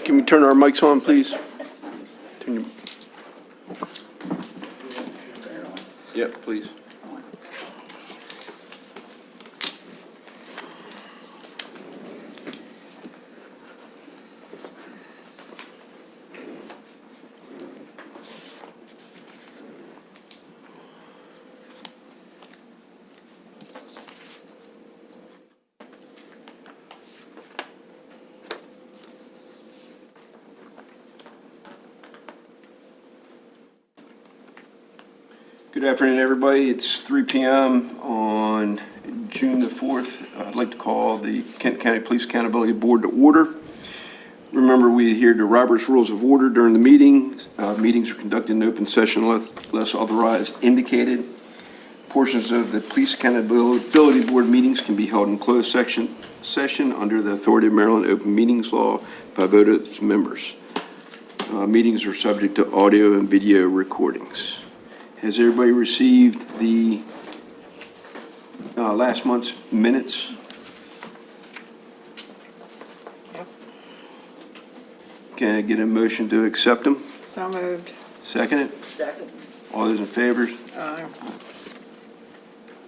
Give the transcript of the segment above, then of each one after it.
Can we turn our mics on, please? Turn your... Yep, please. Good afternoon, everybody. It's 3 p.m. on June the 4th. I'd like to call the Kent County Police Accountability Board to order. Remember, we adhere to Robert's Rules of Order during the meeting. Meetings are conducted in open session unless otherwise indicated. Portions of the Police Accountability Board meetings can be held in closed session under the authority of Maryland Open Meetings Law by vote of its members. Meetings are subject to audio and video recordings. Has everybody received the last month's minutes? Yep. Can I get a motion to accept them? So moved. Second it? Second. All those in favor? Aye.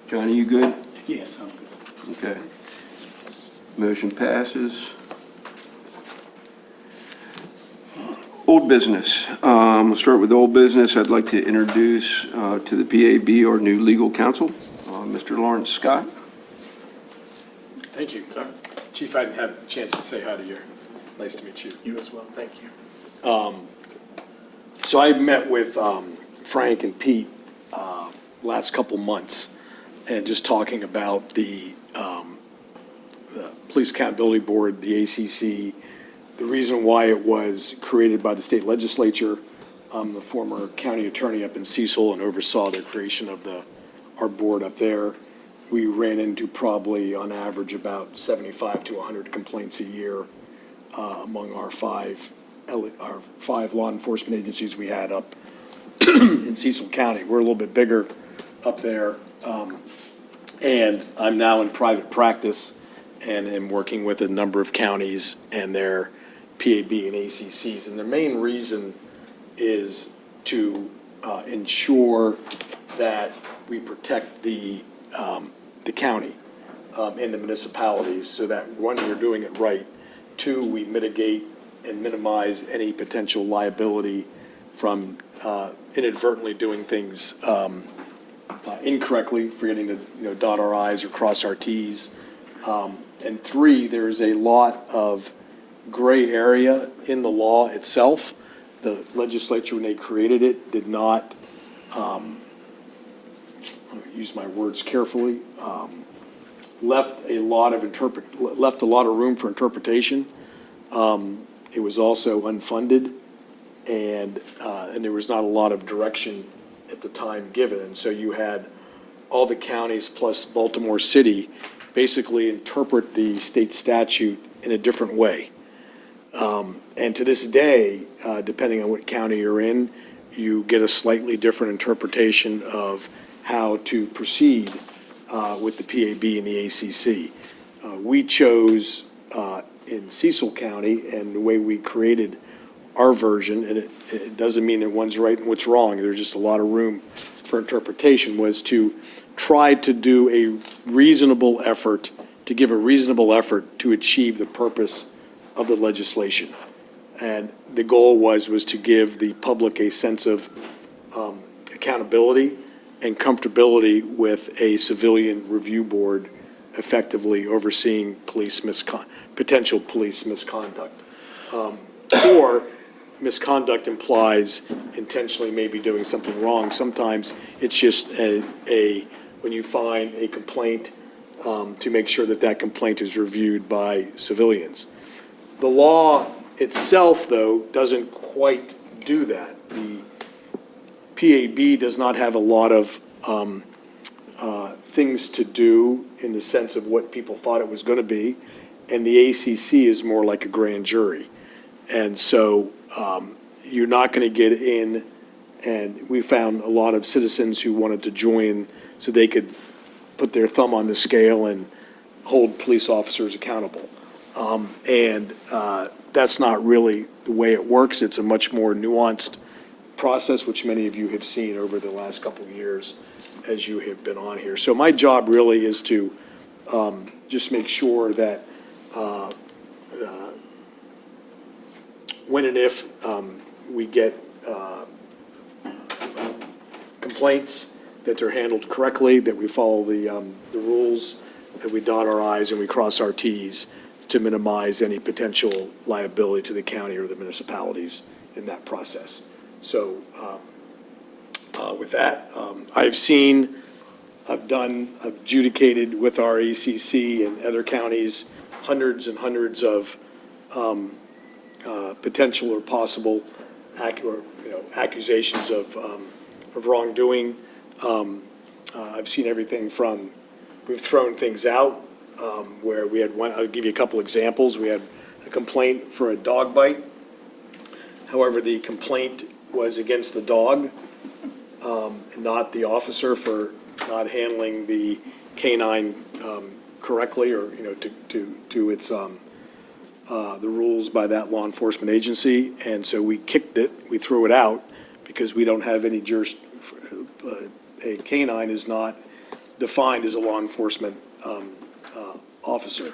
Johnny, you good? Yes, I'm good. Okay. Motion passes. Old business. We'll start with old business. I'd like to introduce to the PAB our new legal counsel, Mr. Lawrence Scott. Thank you. Chief, I didn't have a chance to say hi to you. Nice to meet you. You as well, thank you. So I met with Frank and Pete last couple months and just talking about the Police Accountability Board, the ACC, the reason why it was created by the state legislature. The former county attorney up in Cecil and oversaw the creation of our board up there. We ran into probably on average about 75 to 100 complaints a year among our five law enforcement agencies we had up in Cecil County. We're a little bit bigger up there. And I'm now in private practice and am working with a number of counties and their PAB and ACCs. And the main reason is to ensure that we protect the county and the municipalities so that, one, we're doing it right. Two, we mitigate and minimize any potential liability from inadvertently doing things incorrectly, forgetting to dot our I's or cross our T's. And three, there's a lot of gray area in the law itself. The legislature, when they created it, did not, I'm going to use my words carefully, left a lot of room for interpretation. It was also unfunded, and there was not a lot of direction at the time given. And so you had all the counties plus Baltimore City basically interpret the state statute in a different way. And to this day, depending on what county you're in, you get a slightly different interpretation of how to proceed with the PAB and the ACC. We chose in Cecil County, and the way we created our version, and it doesn't mean that one's right and what's wrong, there's just a lot of room for interpretation, was to try to do a reasonable effort, to give a reasonable effort to achieve the purpose of the legislation. And the goal was to give the public a sense of accountability and comfortability with a civilian review board effectively overseeing potential police misconduct. Or misconduct implies intentionally maybe doing something wrong. Sometimes it's just when you find a complaint to make sure that complaint is reviewed by civilians. The law itself, though, doesn't quite do that. The PAB does not have a lot of things to do in the sense of what people thought it was going to be, and the ACC is more like a grand jury. And so you're not going to get in, and we found a lot of citizens who wanted to join so they could put their thumb on the scale and hold police officers accountable. that's not really the way it works. It's a much more nuanced process, which many of you have seen over the last couple of years as you have been on here. So my job really is to just make sure that when and if we get complaints, that they're handled correctly, that we follow the rules, that we dot our i's and we cross our t's to minimize any potential liability to the county or the municipalities in that process. So with that, I've adjudicated with our ECC and other counties hundreds and hundreds of potential or possible accusations of wrongdoing. I've seen everything from, we've thrown things out where we had one, I'll give you a couple examples. We had a complaint for a dog bite. However, the complaint was against the dog, and not the officer for not handling the canine correctly or, to its, the rules by that law enforcement agency. And so we kicked it, we threw it out because we don't have any a canine is not defined as a law enforcement officer.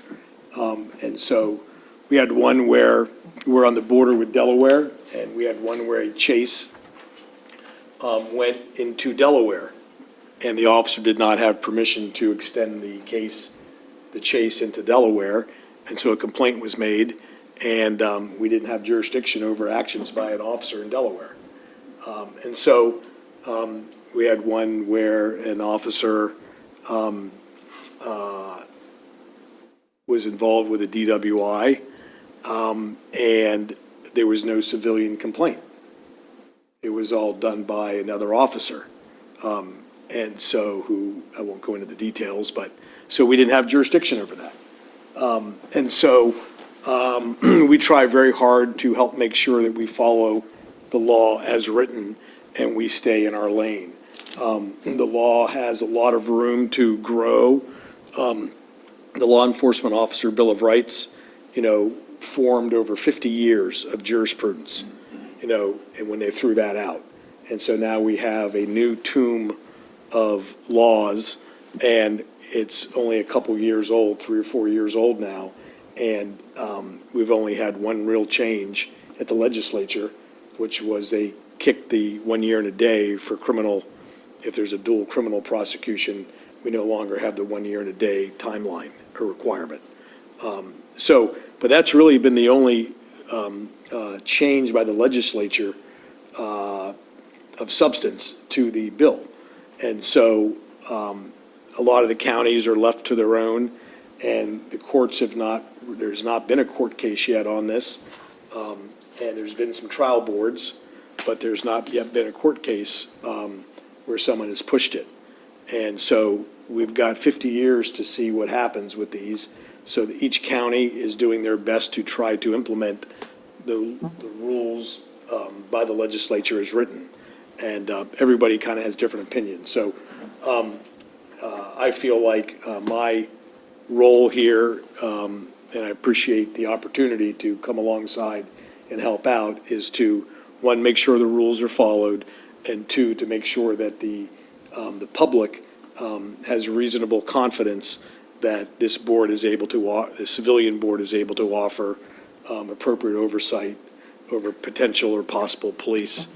And so we had one where we're on the border with Delaware, and we had one where a chase went into Delaware, and the officer did not have permission to extend the chase into Delaware, and so a complaint was made, and we didn't have jurisdiction over actions by an officer in Delaware. And so we had one where an officer was involved with a DWI, and there was no civilian complaint. It was all done by another officer. And so who, I won't go into the details, but, so we didn't have jurisdiction over that. And so we try very hard to help make sure that we follow the law as written and we stay in our lane. The law has a lot of room to grow. The Law Enforcement Officer Bill of Rights, formed over 50 years of jurisprudence, and when they threw that out. And so now we have a new tomb of laws, and it's only a couple years old, 3 or 4 years old now, and we've only had one real change at the legislature, which was they kicked the 1 year and a day for criminal, if there's a dual criminal prosecution, we no longer have the 1 year and a day timeline or requirement. But that's really been the only change by the legislature of substance to the bill. And so a lot of the counties are left to their own, and the courts have not, there's not been a court case yet on this, and there's been some trial boards, but there's not yet been a court case where someone has pushed it. And so we've got 50 years to see what happens with these, so that each county is doing their best to try to implement the rules by the legislature as written. And everybody kind of has different opinions. So I feel like my role here, and I appreciate the opportunity to come alongside and help out, is to, one, make sure the rules are followed, and two, to make sure that the public has reasonable confidence that this board is able to, the civilian board is able to offer appropriate oversight over potential or possible police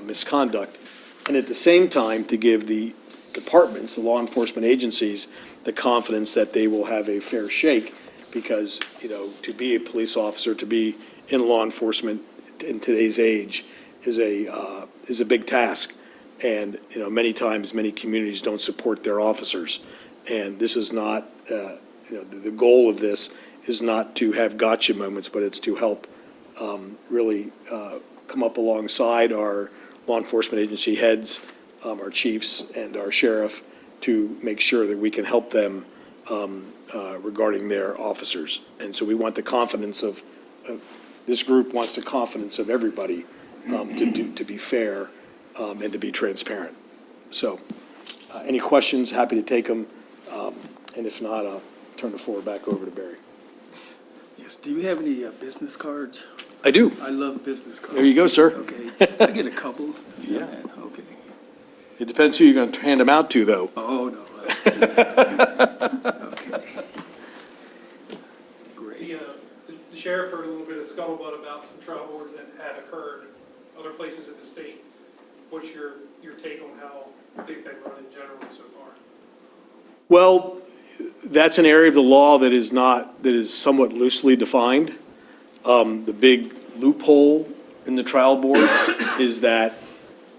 misconduct. And at the same time, to give the departments, the law enforcement agencies, the confidence that they will have a fair shake, because, to be a police officer, to be in law enforcement in today's age is a big task. And, many times, many communities don't support their officers. And this is not, the goal of this is not to have gotcha moments, but it's to help really come up alongside our law enforcement agency heads, our chiefs, and our sheriff, to make sure that we can help them regarding their officers. And so we want the confidence of this group wants the confidence of everybody to be fair and to be transparent. So any questions, happy to take them. And if not, I'll turn the floor back over to Barry. Yes, do you have any business cards? I do. I love business cards. There you go, sir. Okay, I get a couple. Yeah. Okay. It depends who you're going to hand them out to, though. Oh, no. Okay. Great. The sheriff heard a little bit of scuttlebutt about some trial boards that had occurred other places in the state. What's your take on how big they run in general so far? Well, that's an area of the law that is somewhat loosely defined. The big loophole in the trial boards is that,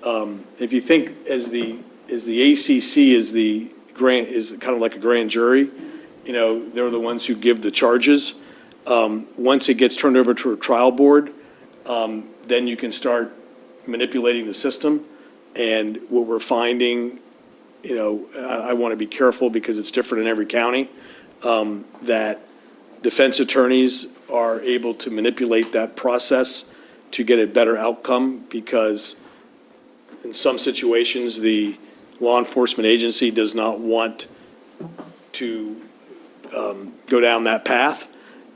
if you think as the ACC is kind of like a grand jury, they're the ones who give the charges. Once it gets turned over to a trial board, then you can start manipulating the system. And what we're finding, I want to be careful because it's different in every county, that defense attorneys are able to manipulate that process to get a better outcome, because in some situations, the law enforcement agency does not want to go down that path,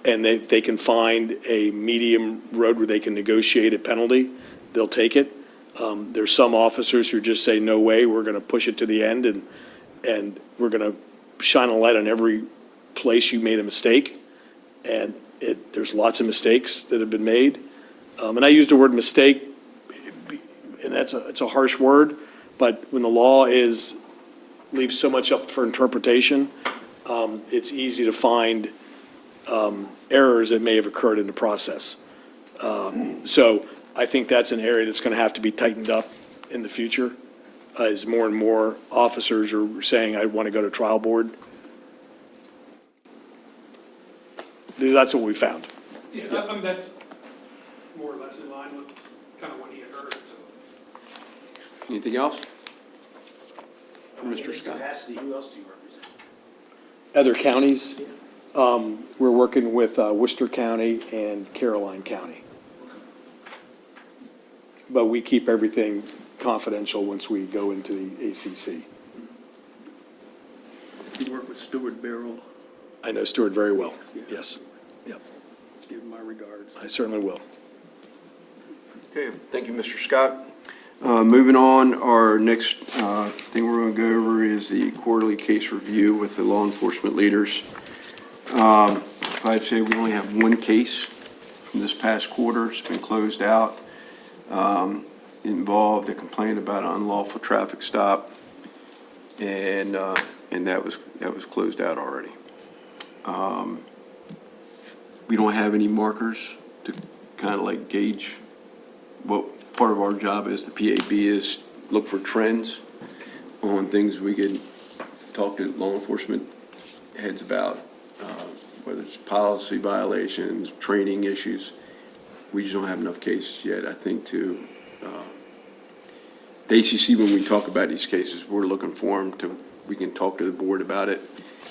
and they can find a medium road where they can negotiate a penalty, they'll take it. There's some officers who just say, no way, we're going to push it to the end, and we're going to shine a light on every place you made a mistake. And there's lots of mistakes that have been made. And I use the word mistake, and it's a harsh word, but when the law leaves so much up for interpretation, it's easy to find errors that may have occurred in the process. So I think that's an area that's going to have to be tightened up in the future, as more and more officers are saying, I want to go to trial board. That's what we found. Yeah, I mean, that's more or less in line with kind of what he had heard, so. Anything else? From Mr. In Scott? capacity, who else do you represent? Other counties, we're working with Worcester County and Caroline County. But we keep everything confidential once we go into the ACC. You work with Stuart Barrell, I know Stuart very well, yes. Yep, give him my regards. I certainly will. Okay, thank you, Mr. Scott. Moving on, our next thing we're going to go over is the quarterly case review with the law enforcement leaders. I'd say we only have one case from this past quarter. It's been closed out. It involved a complaint about an unlawful traffic stop, and that was closed out already. We don't have any markers to kind of like gauge what part of our job is. The PAB is look for trends on things we could talk to law enforcement heads about, whether it's policy violations, training issues. We just don't have enough cases yet, I think, to, the ACC, when we talk about these cases, we're looking for them we can talk to the board about it,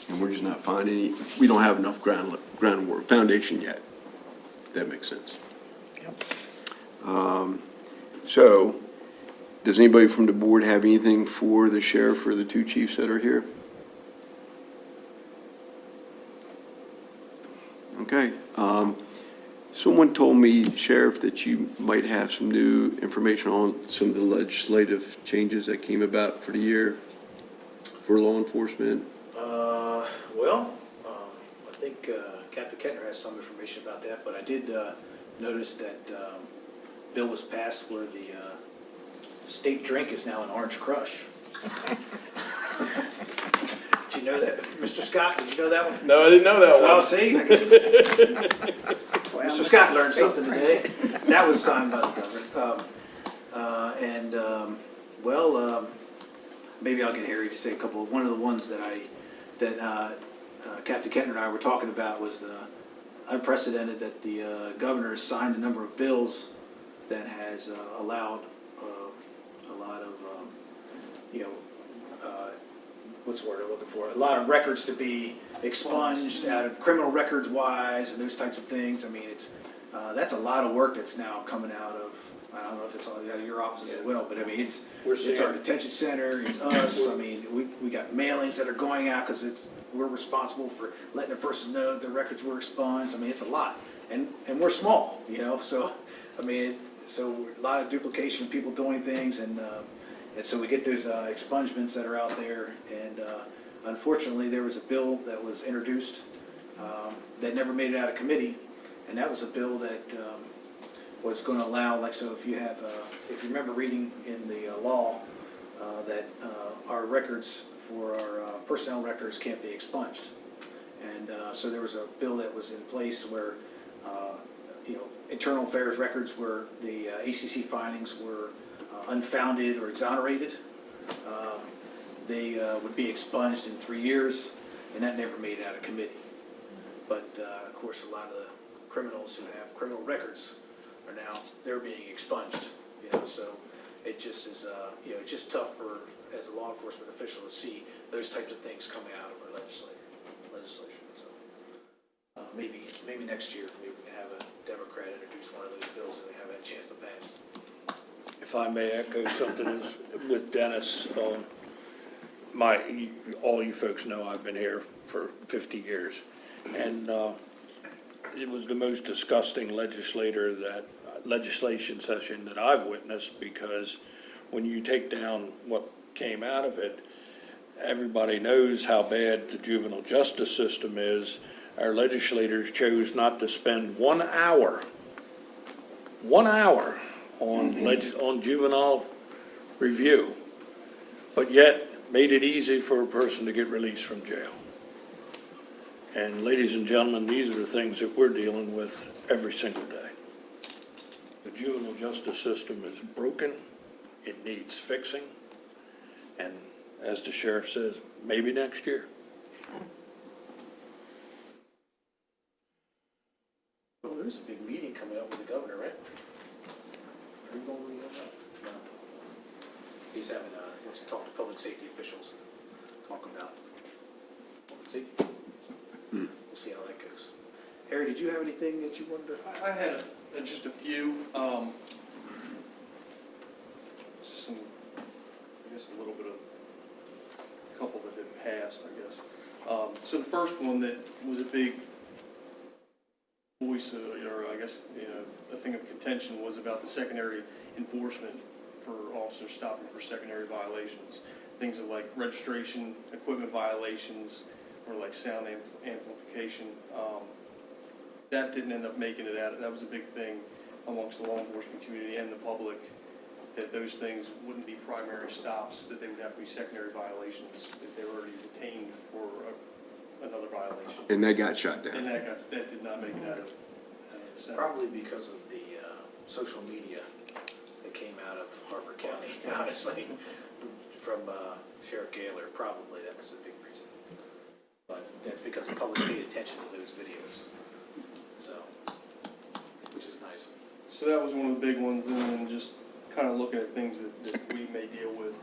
and we're just not finding we don't have enough groundwork, foundation yet, if that makes sense. So, does anybody from the board have anything for the sheriff or the two chiefs that are here? Okay. Someone told me, Sheriff, that you might have some new information on some of the legislative changes that came about for the year for law enforcement. Well, I think Captain Kettner has some information about that, but I did notice that bill was passed where the state drink is now an Orange Crush. Did you know that? Mr. Scott, did you know that one? No, I didn't know that Well, see, Mr. Scott learned something today. That was signed by the governor. Maybe I'll get Harry to say a couple. One of the ones that Captain Kettner and I were talking about was the unprecedented that the governor has signed a number of bills that has allowed a lot of, what's the word I'm looking for? A lot of records to be expunged out of criminal records wise and those types of things. I mean, it's that's a lot of work that's now coming out of. I don't know if it's all out of your offices as well, but I mean, it's We're our seeing- detention center, it's us. I mean, we got mailings that are going out because we're responsible for letting a person know that their records were expunged. I mean, it's a lot. And we're small, you know, so, I mean, so a lot of duplication of people doing things and so we get those expungements that are out there. And unfortunately, there was a bill that was introduced that never made it out of committee. And that was a bill that was going to allow, like, so if you have, if you remember reading in the law that our records for our personnel records can't be expunged. And so there was a bill that was in place where, you know, internal affairs records where the ACC findings were unfounded or exonerated, they would be expunged in 3 years, and that never made it out of committee. But of course, a lot of the criminals who have criminal records are now, they're being expunged, you know, so it just is, you know, it's just tough for, as a law enforcement official, to see those types of things coming out of our legislation, so. Maybe next year, maybe we can have a Democrat introduce one of those bills that we haven't had a chance to pass. If I may echo something is with Dennis, all you folks know I've been here for 50 years. And it was the most disgusting legislation session that I've witnessed, because when you take down what came out of it, everybody knows how bad the juvenile justice system is. Our legislators chose not to spend 1 hour on juvenile review, but yet made it easy for a person to get released from jail. And ladies and gentlemen, these are the things that we're dealing with every single day. The juvenile justice system is broken, it needs fixing, and as the sheriff says, maybe next year. Well, there's a big meeting coming up with the governor, right? Are you going to that? No. He's having, wants to talk to public safety officials, talk about public safety. We'll see how that goes. Harry, did you have anything that you wanted to? I had just a few, some, I guess a little bit of, a couple that had passed, I guess. So the first one that was a big voice, or I guess, you know, a thing of contention was about the secondary enforcement for officers stopping for secondary violations. Things like registration, equipment violations, or like sound amplification. That didn't end up making it out. That was a big thing amongst the law enforcement community and the public, that those things wouldn't be primary stops, that they would have to be secondary violations if they were already detained for another violation. And that got shot down. And that did not make it out of the Senate. Probably because of the social media that came out of Harford County, honestly, from Sheriff Gaylor. Probably that was a big reason. But that's because the public paid attention to those videos, so, which is nice. So that was one of the big ones, and then just kind of looking at things that we may deal with.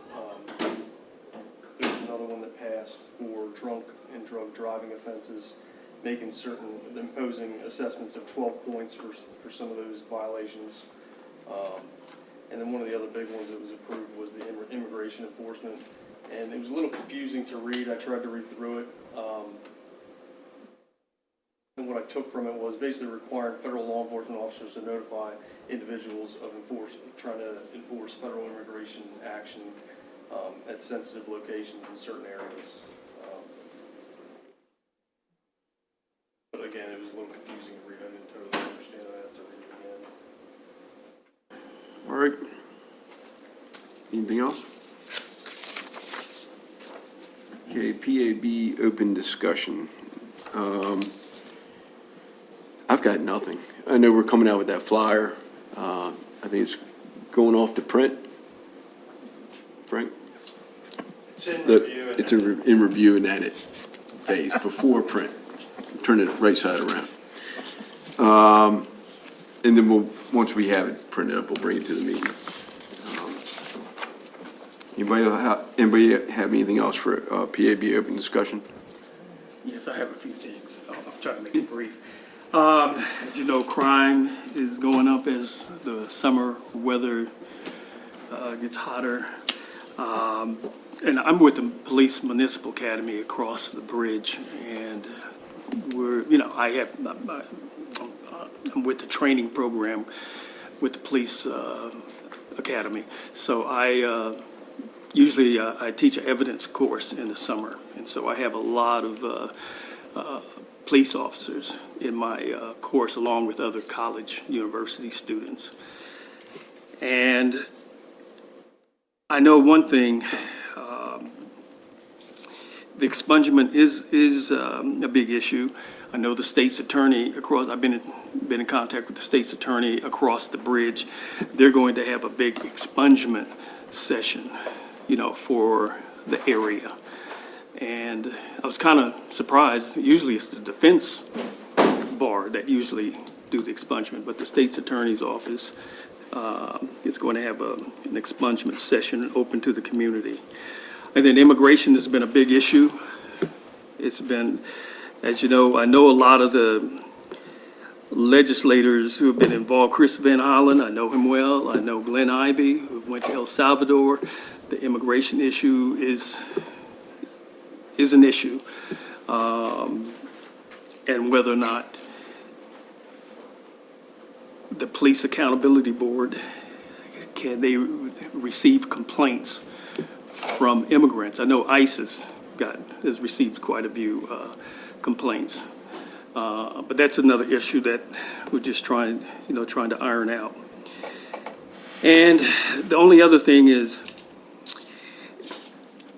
There's another one that passed for drunk and drug driving offenses, making certain, imposing assessments of 12 points for some of those violations. And then one of the other big ones that was approved was the immigration enforcement. And it was a little confusing to read. I tried to read through it. And what I took from it was basically requiring federal law enforcement officers to notify individuals of trying to enforce federal immigration action at sensitive locations in certain areas. But again, it was a little confusing to read. I didn't totally understand it. I have to read it again. All right. Anything else? Okay, PAB open discussion. I've got nothing. I know we're coming out with that flyer. I think it's going off to print. Frank? It's in The- review. It's in review and edit phase before print. Turn it right side around. And then once we have it printed up, we'll bring it to the meeting. Anybody have anything else for PAB open discussion? Yes, I have a few things. I'll try to make it brief. As you know, crime is going up as the summer weather gets hotter. And I'm with the Police Municipal Academy across the bridge, and I'm with the training program with the Police Academy. So I usually I teach an evidence course in the summer, and so I have a lot of police officers in my course, along with other college, university students. And I know one thing, the expungement is a big issue. I know the state's attorney I've been in contact with the state's attorney across the bridge. They're going to have a big expungement session, for the area. And I was kind of surprised. Usually it's the defense bar that usually do the expungement, but the state's attorney's office is going to have an expungement session open to the community. And then immigration has been a big issue. It's been, as you know, I know a lot of the legislators who have been involved. Chris Van Hollen, I know him well. I know Glenn Ivey, who went to El Salvador. The immigration issue is an issue, and whether or not the Police Accountability Board, can they receive complaints from immigrants? I know ICE has received quite a few complaints, but that's another issue that we're just trying to iron out. And the only other thing is,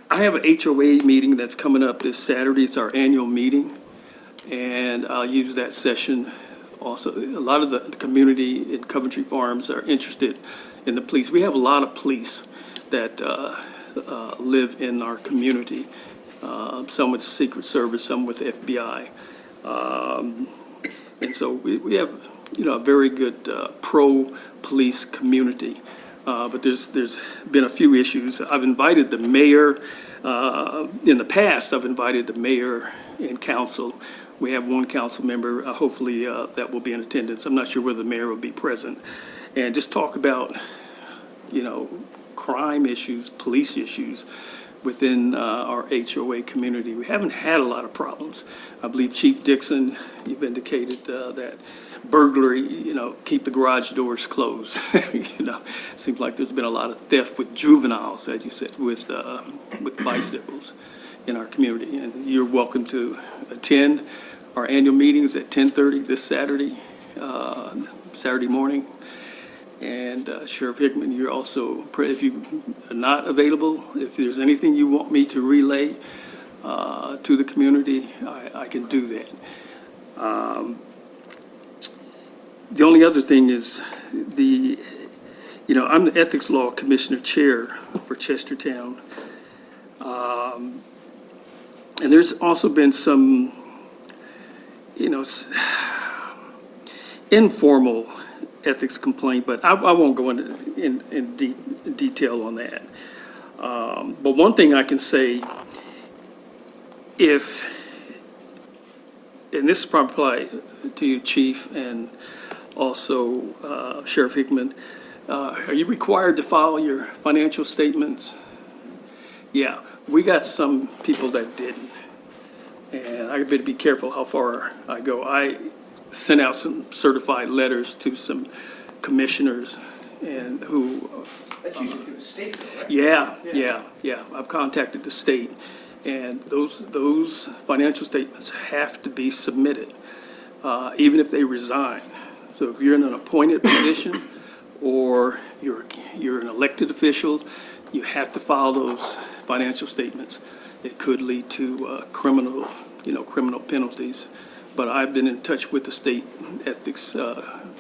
I have an HOA meeting that's coming up this Saturday. It's our annual meeting, and I'll use that session also. A lot of the community in Coventry Farms are interested in the police. We have a lot of police that live in our community, some with Secret Service, some with FBI. And so we have, a very good pro-police community. But there's been a few issues. I've invited the mayor, in the past, I've invited the mayor and council. We have one council member, hopefully that will be in attendance. I'm not sure whether the mayor will be present. And just talk about, crime issues, police issues within our HOA community. We haven't had a lot of problems. I believe Chief Dixon, you've indicated that burglary, keep the garage doors closed. Seems like there's been a lot of theft with juveniles, as you said, with bicycles in our community. And you're welcome to attend our annual meetings at 10:30 this Saturday, Saturday morning. And Sheriff Hickman, you're also, if you are not available, if there's anything you want me to relay to the community, I can do that. The only other thing is I'm the Ethics Law Commissioner Chair for Chestertown. And there's also been some, informal ethics complaint, but I won't go in detail on that. But one thing I can say, and this is probably to you, Chief, and also Sheriff Hickman, are you required to file your financial statements? Yeah, we got some people that didn't, and I better be careful how far I go. I sent out some certified letters to some commissioners and who. That's usually through the state, though, right? Yeah. I've contacted the state, and those financial statements have to be submitted, even if they resign. So if you're in an appointed position or you're an elected official, you have to file those financial statements. It could lead to criminal penalties. But I've been in touch with the State Ethics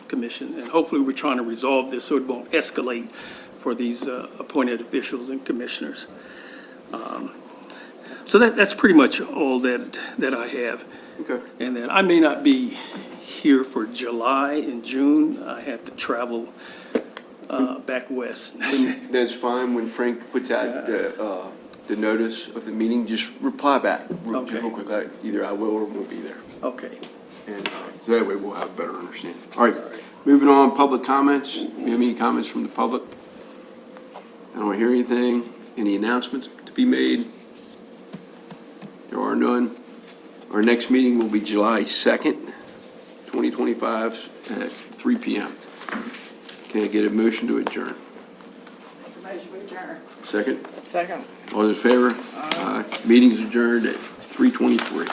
Commission, and hopefully we're trying to resolve this so it won't escalate for these appointed officials and commissioners. So that's pretty much all that I have. Okay. And then I may not be here for July and June. I have to travel back west. That's fine. When Frank puts out the notice of the meeting, just reply back just real quick. Either I will or won't be there. Okay. And so that way we'll have a better understanding. All right, moving on, public comments. Do you have any comments from the public? I don't hear anything. Any announcements to be made? There are none. Our next meeting will be July 2nd, 2025 at 3 PM. Can I get a motion to adjourn? Motion to adjourn. Second? Second. All those in favor? Aye. Meeting's adjourned at 3:23.